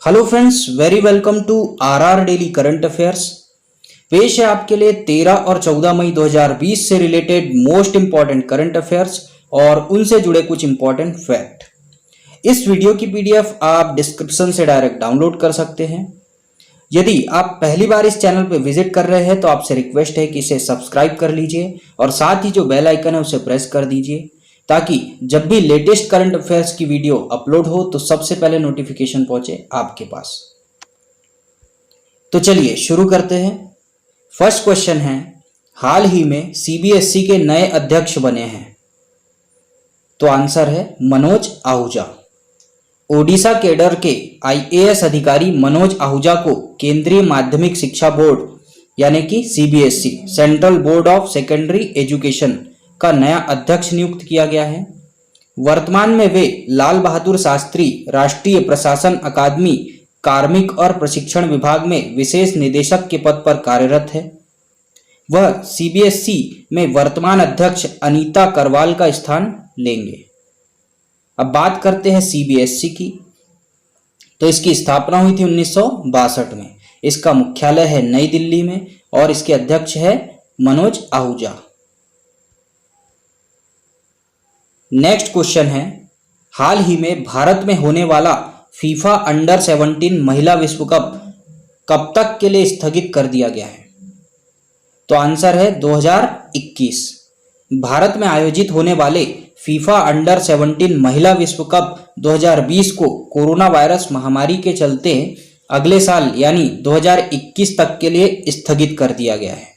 Hello friends, very welcome to RR daily current affairs. पेश है आपके लिए 13 और 14 मई 2020 से related most important current affairs और उनसे जुड़े कुछ इंपॉर्टेंट फैक्ट। इस वीडियो की पीडीएफ आप डिस्क्रिप्शन से डायरेक्ट डाउनलोड कर सकते हैं। यदि आप पहली बार इस चैनल पर विजिट कर रहे हैं तो आपसे रिक्वेस्ट है कि इसे सब्सक्राइब कर लीजिए और साथ ही जो बेल आइकन है उसे प्रेस कर दीजिए ताकि जब भी लेटेस्ट करंट अफेयर्स की वीडियो अपलोड हो तो सबसे पहले नोटिफिकेशन पहुंचे आपके पास। तो चलिए शुरू करते हैं। फर्स्ट क्वेश्चन है, हाल ही में सीबीएसई के नए अध्यक्ष बने हैं। तो आंसर है मनोज आहूजा। ओडिशा कैडर के आईएएस अधिकारी मनोज आहूजा को केंद्रीय माध्यमिक शिक्षा बोर्ड यानी कि CBSE central board of secondary education का नया अध्यक्ष नियुक्त किया गया है। वर्तमान में वे लाल बहादुर शास्त्री राष्ट्रीय प्रशासन अकादमी कार्मिक और प्रशिक्षण विभाग में विशेष निदेशक के पद पर कार्यरत है। वह सीबीएसई में वर्तमान अध्यक्ष अनीता करवाल का स्थान लेंगे। अब बात करते हैं सीबीएसई की। तो इसकी स्थापना हुई थी 1962 में। इसका मुख्यालय है नई दिल्ली में और इसके अध्यक्ष है मनोज आहूजा। नेक्स्ट क्वेश्चन है, हाल ही में भारत में होने वाला फीफा अंडर 17 महिला विश्व कप कब तक के लिए स्थगित कर दिया गया है? तो आंसर है 2021। भारत में आयोजित होने वाले फीफा अंडर 17 महिला विश्व कप 2020 को कोरोना वायरस महामारी के चलते अगले साल यानी 2021 तक के लिए स्थगित कर दिया गया है।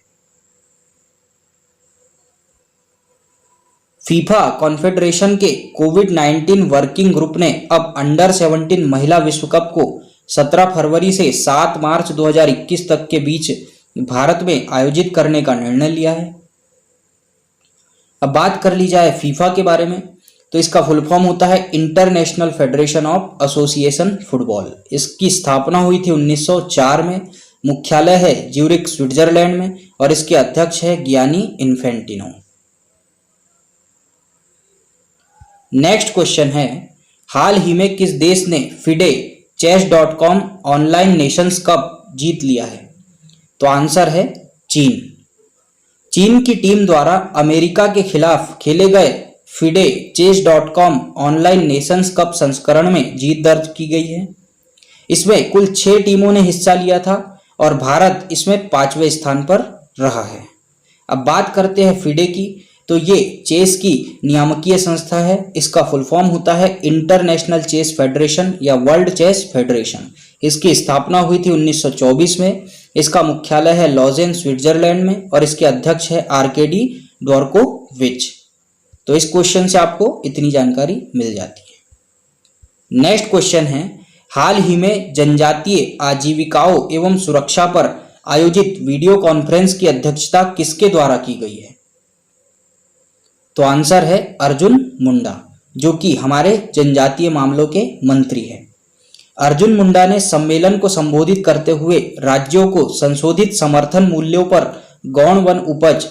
फीफा कॉन्फेडरेशन के कोविड-19 वर्किंग ग्रुप ने अब अंडर 17 महिला विश्व कप को 17 फरवरी से 7 मार्च 2021 तक के बीच भारत में आयोजित करने का निर्णय लिया है। अब बात कर ली जाए फीफा के बारे में, तो इसका फुल फॉर्म होता है international federation of association football. इसकी स्थापना हुई थी 1904 में। मुख्यालय है ज्यूरिख स्विट्जरलैंड में और इसके अध्यक्ष है गियानी इन्फेंटिनो। नेक्स्ट क्वेश्चन है, हाल ही में किस देश ने FIDE chess.com online nations cup जीत लिया है? तो आंसर है चीन। चीन की टीम द्वारा अमेरिका के खिलाफ खेले गए FIDE chess.com online nations cup संस्करण में जीत दर्ज की गई है। इसमें कुल 6 टीमों ने हिस्सा लिया था और भारत इसमें 5वें स्थान पर रहा है। अब बात करते हैं फिडे की। तो ये चेस की नियामकीय संस्था है। इसका फुल फॉर्म होता है इंटरनेशनल चेस फेडरेशन या वर्ल्ड चेस फेडरेशन। इसकी स्थापना हुई थी 1924 में। इसका मुख्यालय है लॉजेन स्विट्जरलैंड में और इसके अध्यक्ष है आर्केडी ड्वॉरकोविच। तो इस क्वेश्चन से आपको इतनी जानकारी मिल जाती है। नेक्स्ट क्वेश्चन है, हाल ही में जनजातीय आजीविकाओं एवं सुरक्षा पर आयोजित वीडियो कॉन्फ्रेंस की अध्यक्षता किसके द्वारा की गई है? तो आंसर है अर्जुन मुंडा, जो कि हमारे जनजातीय मामलों के मंत्री हैं। अर्जुन मुंडा ने सम्मेलन को संबोधित करते हुए राज्यों को संशोधित समर्थन मूल्यों पर गौण वन उपज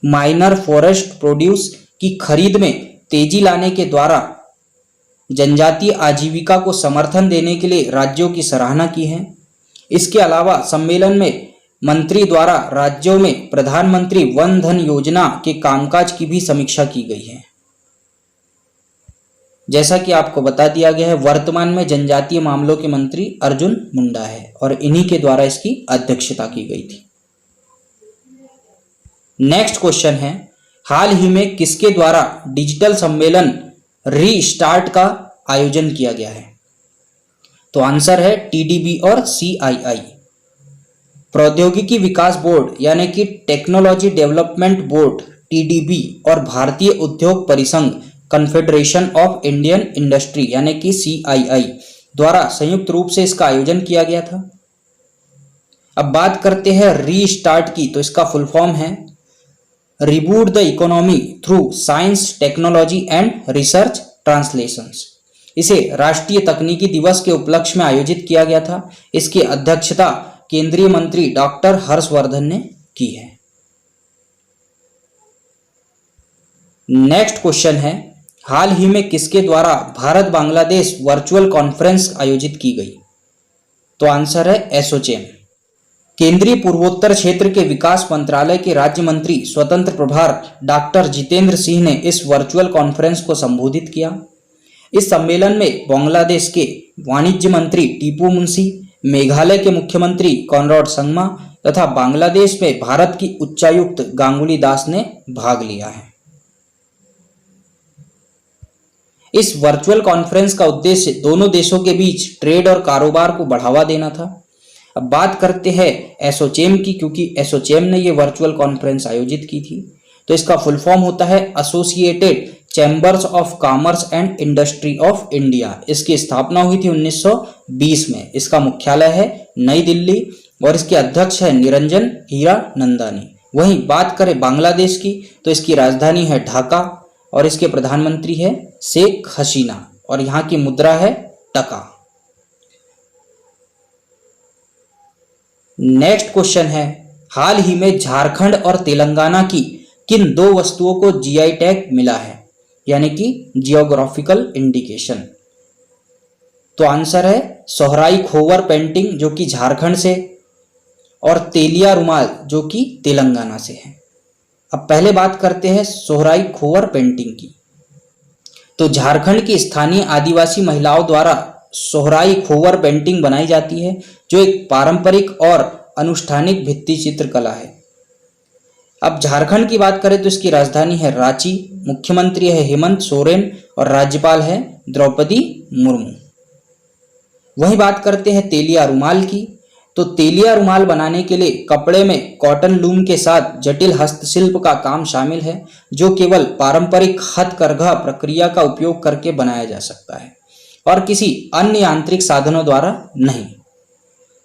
माइनर फॉरेस्ट प्रोड्यूस की खरीद में तेजी लाने के द्वारा जनजातीय आजीविका को समर्थन देने के लिए राज्यों की सराहना की है। इसके अलावा सम्मेलन में मंत्री द्वारा राज्यों में प्रधानमंत्री वन धन योजना के कामकाज की भी समीक्षा की गई है। जैसा कि आपको बता दिया गया है, वर्तमान में जनजातीय मामलों के मंत्री अर्जुन मुंडा है और इन्हीं के द्वारा इसकी अध्यक्षता की गई थी। नेक्स्ट क्वेश्चन है, हाल ही में किसके द्वारा डिजिटल सम्मेलन रीस्टार्ट का आयोजन किया गया है? तो आंसर है टीडीबी और सीआईआई। प्रौद्योगिकी विकास बोर्ड यानी कि टेक्नोलॉजी डेवलपमेंट बोर्ड टीडीबी और भारतीय उद्योग परिसंघ कन्फेडरेशन ऑफ इंडियन इंडस्ट्री यानी कि सीआईआई द्वारा संयुक्त रूप से इसका आयोजन किया गया था। अब बात करते हैं रीस्टार्ट की। तो इसका फुल फॉर्म है reboot the economy through science technology and research translations. इसे राष्ट्रीय तकनीकी दिवस के उपलक्ष्य में आयोजित किया गया था। इसकी अध्यक्षता केंद्रीय मंत्री डॉक्टर हर्षवर्धन ने की है। नेक्स्ट क्वेश्चन है, हाल ही में किसके द्वारा भारत बांग्लादेश वर्चुअल कॉन्फ्रेंस आयोजित की गई? तो आंसर है एसोचैम। केंद्रीय पूर्वोत्तर क्षेत्र के विकास मंत्रालय के राज्य मंत्री स्वतंत्र प्रभार डॉक्टर जितेंद्र सिंह ने इस वर्चुअल कॉन्फ्रेंस को संबोधित किया। इस सम्मेलन में बांग्लादेश के वाणिज्य मंत्री टीपू मुंशी, मेघालय के मुख्यमंत्री कॉनराड संगमा तथा बांग्लादेश में भारत की उच्चायुक्त गांगुली दास ने भाग लिया है। इस वर्चुअल कॉन्फ्रेंस का उद्देश्य दोनों देशों के बीच ट्रेड और कारोबार को बढ़ावा देना था। अब बात करते हैं एसोचैम की, क्योंकि एसोचैम ने ये वर्चुअल कॉन्फ्रेंस आयोजित की थी। तो इसका फुल फॉर्म होता है associated chambers of commerce and industry of India. इसकी स्थापना हुई थी 1920 में। इसका मुख्यालय है नई दिल्ली और इसके अध्यक्ष है निरंजन हीरानंदानी। वहीं बात करें बांग्लादेश की, तो इसकी राजधानी है ढाका और इसके प्रधानमंत्री है शेख हसीना और यहाँ की मुद्रा है टका। नेक्स्ट क्वेश्चन है, हाल ही में झारखंड और तेलंगाना की किन दो वस्तुओं को जीआई टैग मिला है, यानी कि जियोग्राफिकल इंडिकेशन। तो आंसर है सोहराई खोवर पेंटिंग जो कि झारखंड से और तेलिया रुमाल जो कि तेलंगाना से है। अब पहले बात करते हैं सोहराई खोवर पेंटिंग की। तो झारखंड की स्थानीय आदिवासी महिलाओं द्वारा सोहराई खोवर पेंटिंग बनाई जाती है जो एक पारंपरिक और अनुष्ठानिक भित्ति चित्रकला है। अब झारखंड की बात करें तो इसकी राजधानी है रांची, मुख्यमंत्री है हेमंत सोरेन और राज्यपाल है द्रौपदी मुर्मू। वहीं बात करते हैं तेलिया रुमाल की। तो तेलिया रुमाल बनाने के लिए कपड़े में कॉटन लूम के साथ जटिल हस्तशिल्प का काम शामिल है जो केवल पारंपरिक हथकरघा प्रक्रिया का उपयोग करके बनाया जा सकता है और किसी अन्य यांत्रिक साधनों द्वारा नहीं।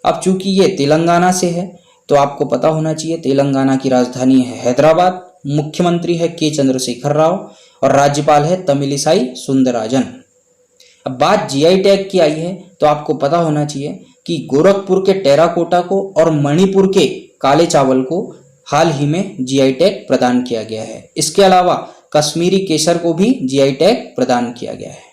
अब चूंकि ये तेलंगाना से है तो आपको पता होना चाहिए तेलंगाना की राजधानी है हैदराबाद, मुख्यमंत्री है के चंद्रशेखर राव और राज्यपाल है तमिलिसाई सुंदरराजन। अब बात जीआई टैग की आई है तो आपको पता होना चाहिए कि गोरखपुर के टेराकोटा को और मणिपुर के काले चावल को हाल ही में जीआई टैग प्रदान किया गया है। इसके अलावा कश्मीरी केसर को भी जीआई टैग प्रदान किया गया है।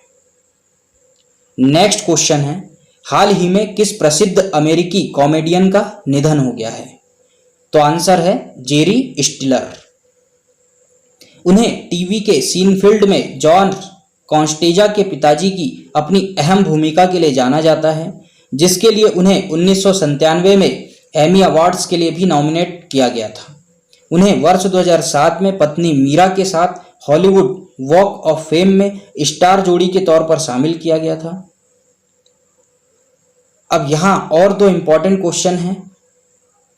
नेक्स्ट क्वेश्चन है, हाल ही में किस प्रसिद्ध अमेरिकी कॉमेडियन का निधन हो गया है। तो आंसर है जेरी स्टिलर। उन्हें टीवी के सीनफील्ड में जॉन कॉन्स्टेजा के पिताजी की अपनी अहम भूमिका के लिए जाना जाता है, जिसके लिए उन्हें 1997 में एमी अवार्ड्स के लिए भी नॉमिनेट किया गया था। उन्हें वर्ष 2007 में पत्नी मीरा के साथ हॉलीवुड वॉक ऑफ फेम में स्टार जोड़ी के तौर पर शामिल किया गया था। अब यहाँ और दो इंपॉर्टेंट क्वेश्चन हैं,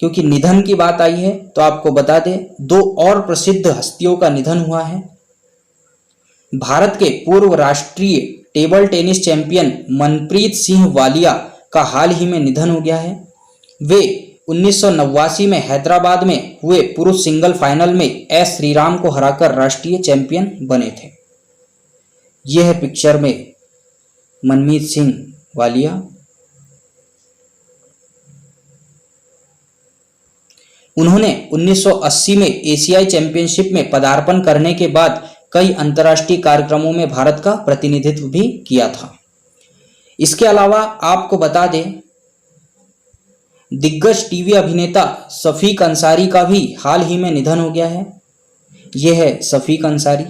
क्योंकि निधन की बात आई है तो आपको बता दें दो और प्रसिद्ध हस्तियों का निधन हुआ है। भारत के पूर्व राष्ट्रीय table tennis champion Manpreet Singh Walia का हाल ही में निधन हो गया है। वे 1989 में हैदराबाद में हुए पुरुष सिंगल फाइनल में एस श्रीराम को हराकर राष्ट्रीय चैंपियन बने थे। यह है पिक्चर में मनमीत सिंह वालिया। उन्होंने 1980 में एशियाई चैंपियनशिप में पदार्पण करने के बाद कई अंतर्राष्ट्रीय कार्यक्रमों में भारत का प्रतिनिधित्व भी किया था। इसके अलावा आपको बता दें दिग्गज टीवी अभिनेता शफीक अंसारी का भी हाल ही में निधन हो गया है। यह है शफीक अंसारी।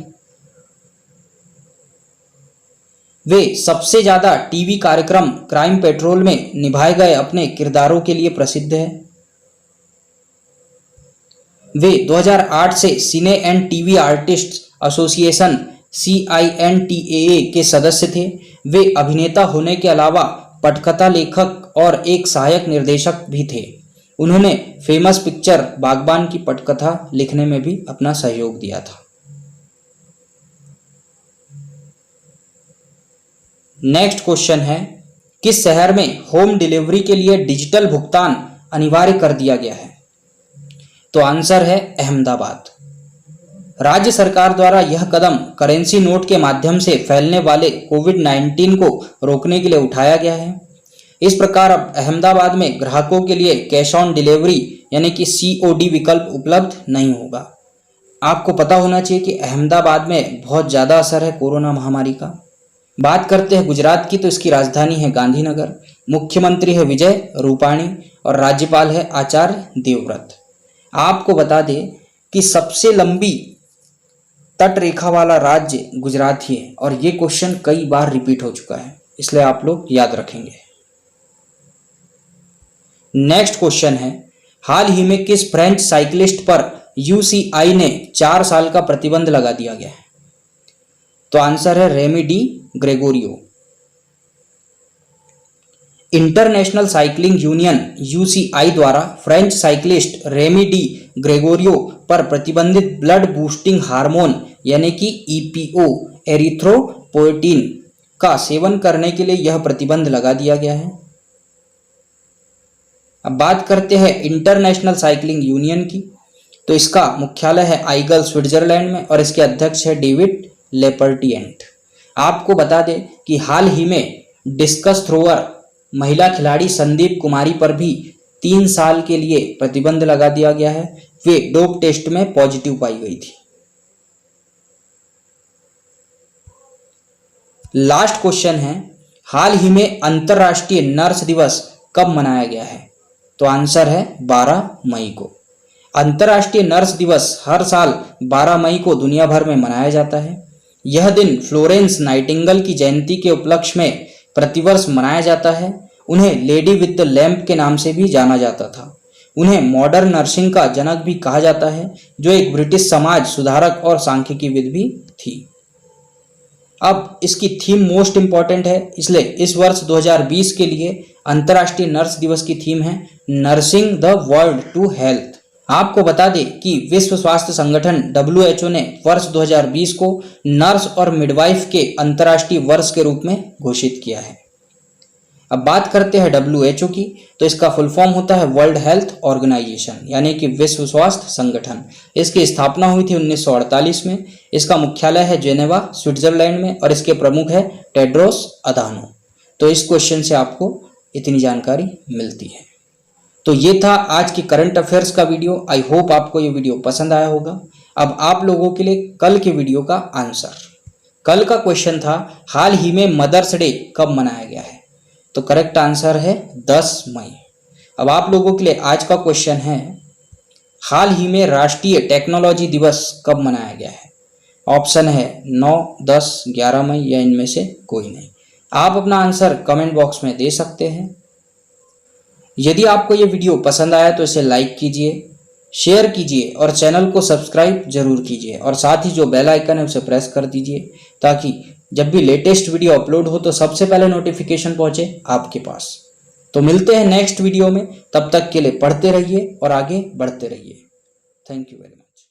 वे सबसे ज्यादा टीवी कार्यक्रम क्राइम पेट्रोल में निभाए गए अपने किरदारों के लिए प्रसिद्ध है। वे 2008 से cine and TV artist association CINTAA के सदस्य थे। वे अभिनेता होने के अलावा पटकथा लेखक और एक सहायक निर्देशक भी थे। उन्होंने फेमस पिक्चर बागबान की पटकथा लिखने में भी अपना सहयोग दिया था। नेक्स्ट क्वेश्चन है, किस शहर में होम डिलीवरी के लिए डिजिटल भुगतान अनिवार्य कर दिया गया है। तो आंसर है अहमदाबाद। राज्य सरकार द्वारा यह कदम करेंसी नोट के माध्यम से फैलने वाले कोविड-19 को रोकने के लिए उठाया गया है। इस प्रकार अब अहमदाबाद में ग्राहकों के लिए कैश ऑन डिलीवरी यानी कि COD विकल्प उपलब्ध नहीं होगा। आपको पता होना चाहिए कि अहमदाबाद में बहुत ज़्यादा असर है कोरोना महामारी का। बात करते हैं गुजरात की तो इसकी राजधानी है गांधीनगर, मुख्यमंत्री है विजय रूपाणी और राज्यपाल है आचार्य देवव्रत। आपको बता दें कि सबसे लंबी तट रेखा वाला राज्य गुजरात ही है और ये क्वेश्चन कई बार रिपीट हो चुका है, इसलिए आप लोग याद रखेंगे। नेक्स्ट क्वेश्चन है, हाल ही में किस फ्रेंच साइकिलिस्ट पर यूसीआई ने 4 साल का प्रतिबंध लगा दिया गया है? तो आंसर है Remy Di Gregorio. International cycling union UCI द्वारा French cyclist Remy Di Gregorio पर प्रतिबंधित ब्लड बूस्टिंग हार्मोन यानी कि ईपीओ एरिथ्रोपोएटिन का सेवन करने के लिए यह प्रतिबंध लगा दिया गया है। अब बात करते हैं इंटरनेशनल साइकिलिंग यूनियन की, तो इसका मुख्यालय है आइगल स्विट्जरलैंड में और इसके अध्यक्ष है डेविड लेपर्टिएंट। आपको बता दें कि हाल ही में डिस्कस थ्रोअर महिला खिलाड़ी संदीप कुमारी पर भी 3 साल के लिए प्रतिबंध लगा दिया गया है। वे डोप टेस्ट में पॉजिटिव पाई गई थी। लास्ट क्वेश्चन है, हाल ही में अंतर्राष्ट्रीय नर्स दिवस कब मनाया गया है? तो आंसर है 12 मई को। अंतर्राष्ट्रीय नर्स दिवस हर साल 12 मई को दुनिया भर में मनाया जाता है। यह दिन फ्लोरेंस नाइटिंगेल की जयंती के उपलक्ष्य में प्रतिवर्ष मनाया जाता है। उन्हें लेडी विद द लैम्प के नाम से भी जाना जाता था। उन्हें मॉडर्न नर्सिंग का जनक भी कहा जाता है, जो एक ब्रिटिश समाज सुधारक और सांख्यिकीविद भी थी। अब इसकी थीम मोस्ट इंपॉर्टेंट है, इसलिए इस वर्ष 2020 के लिए अंतर्राष्ट्रीय नर्स दिवस की थीम है nursing the world to health. आपको बता दें कि विश्व स्वास्थ्य संगठन WHO ने वर्ष 2020 को नर्स और मिडवाइफ के अंतर्राष्ट्रीय वर्ष के रूप में घोषित किया है। अब बात करते हैं WHO की, तो इसका फुल फॉर्म होता है वर्ल्ड हेल्थ ऑर्गेनाइजेशन यानी कि विश्व स्वास्थ्य संगठन। इसकी स्थापना हुई थी 1948 में। इसका मुख्यालय है जेनेवा स्विट्जरलैंड में और इसके प्रमुख है टेड्रोस अधानो। तो इस क्वेश्चन से आपको इतनी जानकारी मिलती है। तो ये था आज की करंट अफेयर्स का वीडियो। आई होप आपको ये वीडियो पसंद आया होगा। अब आप लोगों के लिए कल के वीडियो का आंसर। कल का क्वेश्चन था, हाल ही में मदर्स डे कब मनाया गया है? तो करेक्ट आंसर है 10 मई। अब आप लोगों के लिए आज का क्वेश्चन है, हाल ही में राष्ट्रीय टेक्नोलॉजी दिवस कब मनाया गया है? ऑप्शन है 9, 10, 11 मई या इनमें से कोई नहीं। आप अपना आंसर कमेंट बॉक्स में दे सकते हैं। यदि आपको ये वीडियो पसंद आया तो इसे लाइक कीजिए, शेयर कीजिए और चैनल को सब्सक्राइब जरूर कीजिए और साथ ही जो बेल आइकन है उसे प्रेस कर दीजिए ताकि जब भी लेटेस्ट वीडियो अपलोड हो तो सबसे पहले नोटिफिकेशन पहुंचे आपके पास। तो मिलते हैं नेक्स्ट वीडियो में, तब तक के लिए पढ़ते रहिए और आगे बढ़ते रहिए। Thank you very much.